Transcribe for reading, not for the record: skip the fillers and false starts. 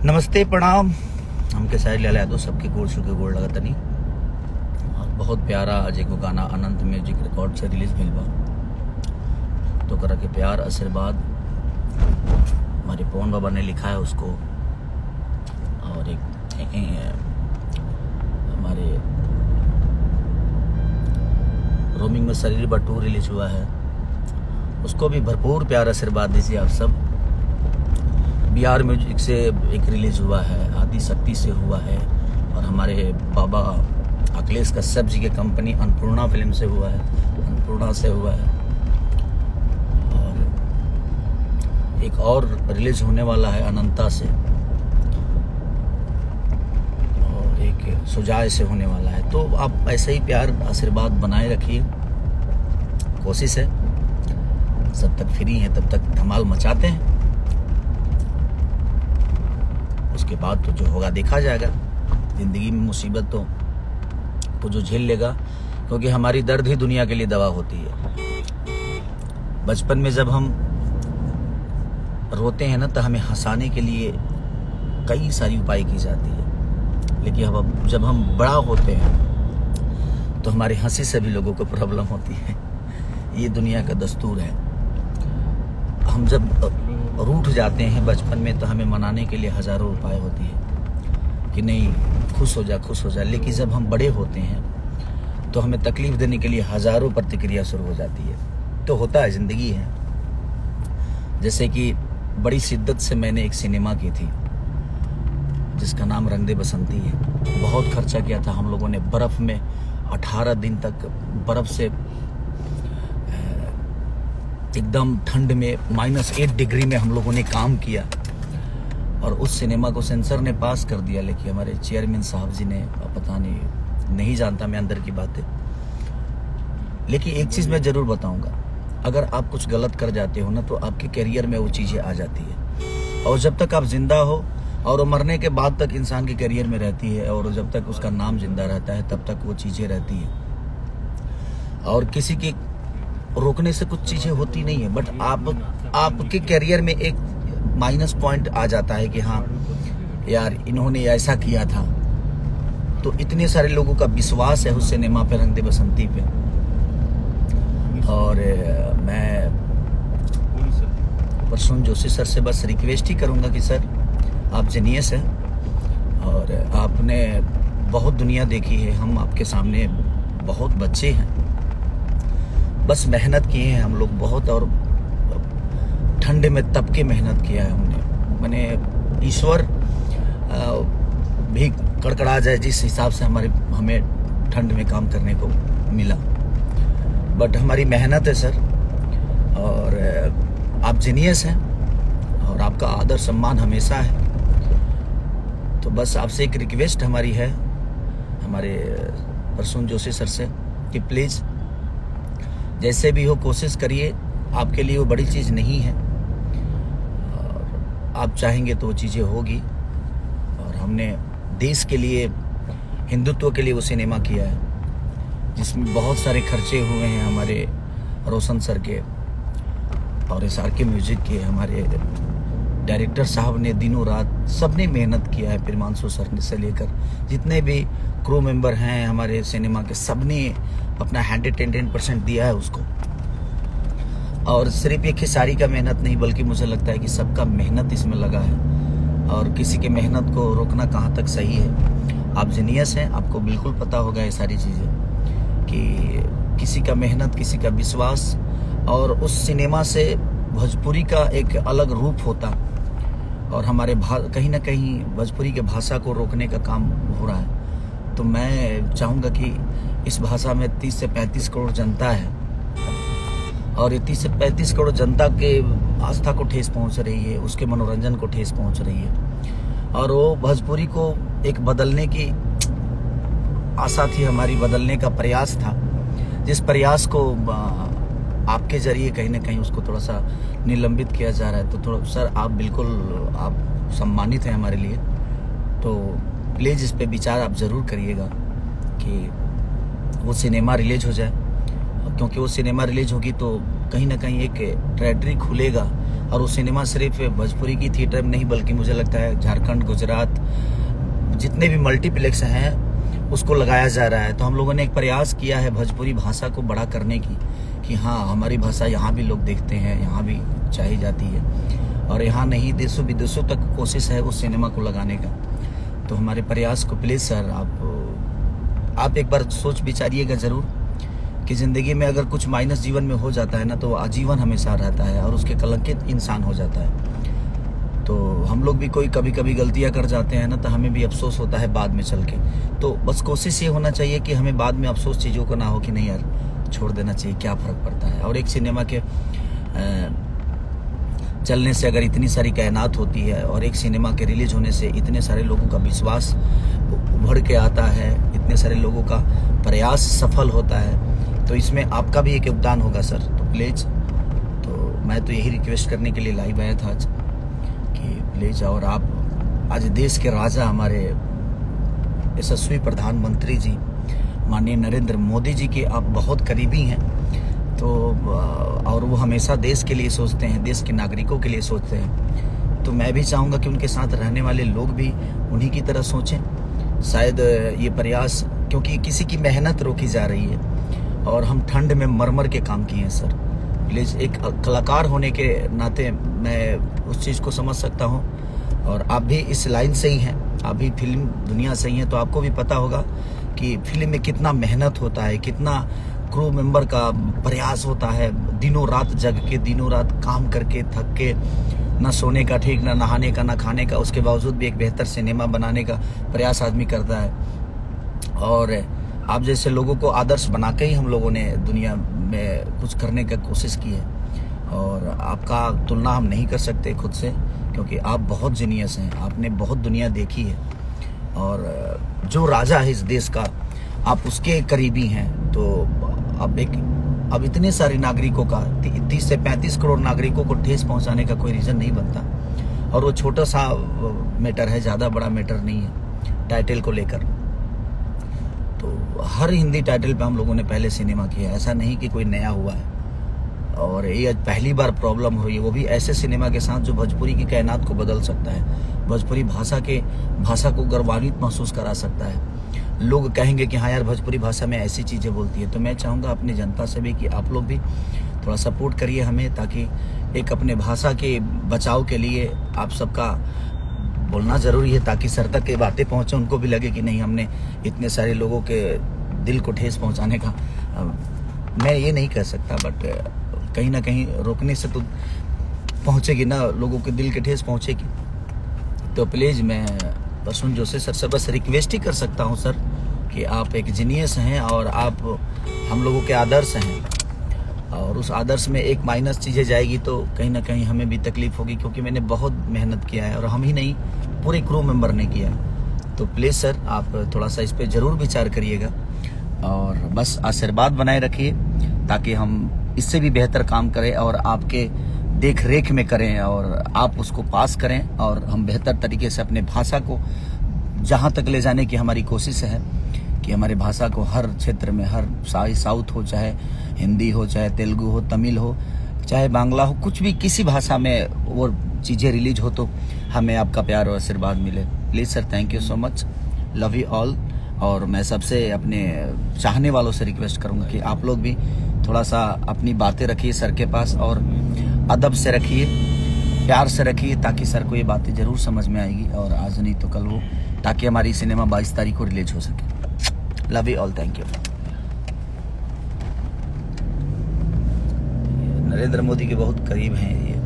नमस्ते प्रणाम। हमके साइड ले दो सबके गोड़ छू के गोड़ लगा तनी। और बहुत प्यारा आज एगो गाना अनंत म्यूजिक रिकॉर्ड से रिलीज भइल बा, तो करा के प्यार आशीर्वाद हमारे पवन बाबा ने लिखा है उसको। और एक हमारे रोमिंग में शरीर बटू रिलीज हुआ है, उसको भी भरपूर प्यार आशीर्वाद दीजिए आप सब। बिहार म्यूजिक से एक रिलीज हुआ है, आदि शक्ति से हुआ है, और हमारे बाबा अखिलेश कश्यप जी के कंपनी अन्नपूर्णा फिल्म से हुआ है, अन्नपूर्णा से हुआ है। और एक और रिलीज होने वाला है अनंता से, और एक सुजाय से होने वाला है। तो आप ऐसे ही प्यार आशीर्वाद बनाए रखिए। कोशिश है जब तक फ्री हैं तब तक धमाल मचाते हैं, उसके बाद तो जो होगा देखा जाएगा। जिंदगी में मुसीबत तो जो झेल लेगा, क्योंकि हमारी दर्द ही दुनिया के लिए दवा होती है। बचपन में जब हम रोते हैं ना, तो हमें हंसाने के लिए कई सारी उपाय की जाती है, लेकिन अब जब हम बड़ा होते हैं तो हमारी हंसी से भी लोगों को प्रॉब्लम होती है। ये दुनिया का दस्तूर है। हम जब रूठ जाते हैं बचपन में, तो हमें मनाने के लिए हजारों उपाय होती है कि नहीं खुश हो जा। लेकिन जब हम बड़े होते हैं तो हमें तकलीफ देने के लिए हजारों प्रतिक्रिया शुरू हो जाती है। तो होता है, जिंदगी है। जैसे कि बड़ी शिद्दत से मैंने एक सिनेमा की थी जिसका नाम रंग दे बसंती है। बहुत खर्चा किया था हम लोगों ने, बर्फ में 18 दिन तक बर्फ से एकदम ठंड में -8 डिग्री में हम लोगों ने काम किया, और उस सिनेमा को सेंसर ने पास कर दिया। लेकिन हमारे चेयरमैन साहब जी ने, पता नहीं जानता मैं अंदर की बातें, लेकिन एक चीज मैं जरूर बताऊंगा, अगर आप कुछ गलत कर जाते हो ना, तो आपके करियर में वो चीजें आ जाती है। और जब तक आप जिंदा हो, और मरने के बाद तक इंसान के करियर में रहती है, और जब तक उसका नाम जिंदा रहता है तब तक वो चीजें रहती है। और किसी की रोकने से कुछ चीजें होती नहीं है, बट आपके करियर में एक माइनस पॉइंट आ जाता है कि हाँ यार इन्होंने ऐसा किया था। तो इतने सारे लोगों का विश्वास है उस सिनेमा पे, रंग दे बसंती पे। और मैं प्रसून जोशी सर से बस रिक्वेस्ट ही करूंगा कि सर आप जीनियस हैं, और आपने बहुत दुनिया देखी है। हम आपके सामने बहुत बच्चे हैं, बस मेहनत किए हैं हम लोग बहुत, और ठंडे में तप के मेहनत किया है हमने। मैंने ईश्वर भी कड़कड़ा जाए जिस हिसाब से हमें ठंड में काम करने को मिला, बट हमारी मेहनत है सर। और आप जीनियस हैं, और आपका आदर सम्मान हमेशा है। तो बस आपसे एक रिक्वेस्ट हमारी है, हमारे प्रसून जोशी सर से, कि प्लीज़ जैसे भी हो कोशिश करिए। आपके लिए वो बड़ी चीज़ नहीं है, और आप चाहेंगे तो वो चीज़ें होगी। और हमने देश के लिए, हिंदुत्व के लिए वो सिनेमा किया है, जिसमें बहुत सारे खर्चे हुए हैं हमारे रोशन सर के और SRK म्यूजिक के। हमारे डायरेक्टर साहब ने दिनों रात सबने मेहनत किया है, प्रिमांशु सर से लेकर जितने भी क्रू मेंबर हैं हमारे सिनेमा के, सबने अपना 110% दिया है उसको। और सिर्फ एक खेसारी का मेहनत नहीं, बल्कि मुझे लगता है कि सबका मेहनत इसमें लगा है, और किसी के मेहनत को रोकना कहाँ तक सही है। आप जीनियस हैं, आपको बिल्कुल पता होगा ये सारी चीज़ें, कि किसी का मेहनत, किसी का विश्वास, और उस सिनेमा से भोजपुरी का एक अलग रूप होता, और हमारे कहीं ना कहीं भोजपुरी के भाषा को रोकने का काम हो रहा है। तो मैं चाहूँगा कि इस भाषा में 30 से 35 करोड़ जनता है, और ये 30 से 35 करोड़ जनता के आस्था को ठेस पहुँच रही है, उसके मनोरंजन को ठेस पहुँच रही है। और वो भोजपुरी को एक बदलने की आशा थी हमारी, बदलने का प्रयास था, जिस प्रयास को आपके जरिए कहीं ना कहीं उसको थोड़ा सा निलंबित किया जा रहा है। तो थोड़ा सर आप बिल्कुल आप सम्मानित हैं हमारे लिए, तो प्लीज़ इस पे विचार आप ज़रूर करिएगा कि वो सिनेमा रिलीज हो जाए, क्योंकि वो सिनेमा रिलीज होगी तो कहीं ना कहीं एक ट्रेजरी खुलेगा और वो सिनेमा सिर्फ भोजपुरी की थिएटर में नहीं बल्कि मुझे लगता है झारखंड, गुजरात, जितने भी मल्टीप्लेक्स हैं उसको लगाया जा रहा है। तो हम लोगों ने एक प्रयास किया है भोजपुरी भाषा को बड़ा करने की, कि हाँ हमारी भाषा यहाँ भी लोग देखते हैं, यहाँ भी चाही जाती है, और यहाँ नहीं देशों विदेशों तक कोशिश है उस सिनेमा को लगाने का। तो हमारे प्रयास को प्लीज़ सर आप एक बार सोच विचारिएगा ज़रूर कि ज़िंदगी में अगर कुछ माइनस जीवन में हो जाता है ना तो आजीवन हमेशा रहता है और उसके कलंकित इंसान हो जाता है। तो हम लोग भी कोई कभी कभी गलतियां कर जाते हैं ना, तो हमें भी अफसोस होता है बाद में चल के। तो बस कोशिश ये होना चाहिए कि हमें बाद में अफसोस चीज़ों को ना हो कि नहीं यार छोड़ देना चाहिए, क्या फ़र्क पड़ता है। और एक सिनेमा के चलने से अगर इतनी सारी कायनात होती है और एक सिनेमा के रिलीज होने से इतने सारे लोगों का विश्वास उभर के आता है, इतने सारे लोगों का प्रयास सफल होता है, तो इसमें आपका भी एक योगदान होगा सर। तो प्लीज़, तो मैं तो यही रिक्वेस्ट करने के लिए लाइव आया था आज कि प्लीज़, और आप आज देश के राजा हमारे यशस्वी प्रधानमंत्री जी माननीय नरेंद्र मोदी जी के आप बहुत करीबी हैं। तो और वो हमेशा देश के लिए सोचते हैं, देश के नागरिकों के लिए सोचते हैं। तो मैं भी चाहूँगा कि उनके साथ रहने वाले लोग भी उन्हीं की तरह सोचें। शायद ये प्रयास, क्योंकि किसी की मेहनत रोकी जा रही है और हम ठंड में मर के काम किए हैं सर। प्लीज़, एक कलाकार होने के नाते मैं उस चीज़ को समझ सकता हूँ, और आप भी इस लाइन से ही हैं, आप भी फिल्म दुनिया से ही हैं, तो आपको भी पता होगा कि फिल्म में कितना मेहनत होता है, कितना क्रू मेंबर का प्रयास होता है, दिनों रात जग के, दिनों रात काम करके थक के, ना सोने का ठीक, ना नहाने का, ना खाने का, उसके बावजूद भी एक बेहतर सिनेमा बनाने का प्रयास आदमी करता है। और आप जैसे लोगों को आदर्श बना के ही हम लोगों ने दुनिया में कुछ करने का कोशिश की है, और आपका तुलना हम नहीं कर सकते खुद से, क्योंकि आप बहुत जीनियस हैं, आपने बहुत दुनिया देखी है, और जो राजा है इस देश का आप उसके करीबी हैं। तो अब इतने सारे नागरिकों का 30 से 35 करोड़ नागरिकों को ठेस पहुंचाने का कोई रीज़न नहीं बनता, और वो छोटा सा मैटर है, ज़्यादा बड़ा मैटर नहीं है टाइटल को लेकर। तो हर हिंदी टाइटल पे हम लोगों ने पहले सिनेमा किया है, ऐसा नहीं कि कोई नया हुआ है, और ये पहली बार प्रॉब्लम हो रही है, वो भी ऐसे सिनेमा के साथ जो भोजपुरी की कायनात को बदल सकता है, भोजपुरी भाषा को गौरवान्वित महसूस करा सकता है। लोग कहेंगे कि हाँ यार भोजपुरी भाषा में ऐसी चीज़ें बोलती है। तो मैं चाहूँगा अपनी जनता से भी कि आप लोग भी थोड़ा सपोर्ट करिए हमें, ताकि एक अपने भाषा के बचाव के लिए आप सबका बोलना ज़रूरी है, ताकि सर तक के बातें पहुँचे, उनको भी लगे कि नहीं हमने इतने सारे लोगों के दिल को ठेस पहुँचाने का, मैं ये नहीं कह सकता, बट कहीं ना कहीं रोकने से तो पहुँचेगी ना, लोगों के दिल के ठेस पहुँचेगी। तो प्लीज़, मैं प्रसून जोशी सर से बस रिक्वेस्ट ही कर सकता हूं सर कि आप एक जीनियस हैं और आप हम लोगों के आदर्श हैं, और उस आदर्श में एक माइनस चीज़ें जाएगी तो कहीं ना कहीं हमें भी तकलीफ होगी, क्योंकि मैंने बहुत मेहनत किया है, और हम ही नहीं पूरे क्रू मेंबर ने किया है। तो प्लीज़ सर, आप थोड़ा सा इस पर ज़रूर विचार करिएगा, और बस आशीर्वाद बनाए रखिए ताकि हम इससे भी बेहतर काम करें और आपके देख रेख में करें, और आप उसको पास करें, और हम बेहतर तरीके से अपने भाषा को जहां तक ले जाने की हमारी कोशिश है कि हमारे भाषा को हर क्षेत्र में, हर साउथ हो, चाहे हिंदी हो, चाहे तेलुगु हो, तमिल हो, चाहे बांग्ला हो, कुछ भी किसी भाषा में वो चीज़ें रिलीज हो तो हमें आपका प्यार और आशीर्वाद मिले। Please sir, thank you so much, love you all. और मैं सबसे अपने चाहने वालों से रिक्वेस्ट करूँगा कि आप लोग भी थोड़ा सा अपनी बातें रखिए सर के पास, और अदब से रखिए, प्यार से रखिए, ताकि सर को ये बातें ज़रूर समझ में आएगी, और आज नहीं तो कल वो, ताकि हमारी सिनेमा 22 तारीख को रिलीज हो सके। Love you all, thank you. Narendra Modi के बहुत करीब हैं ये।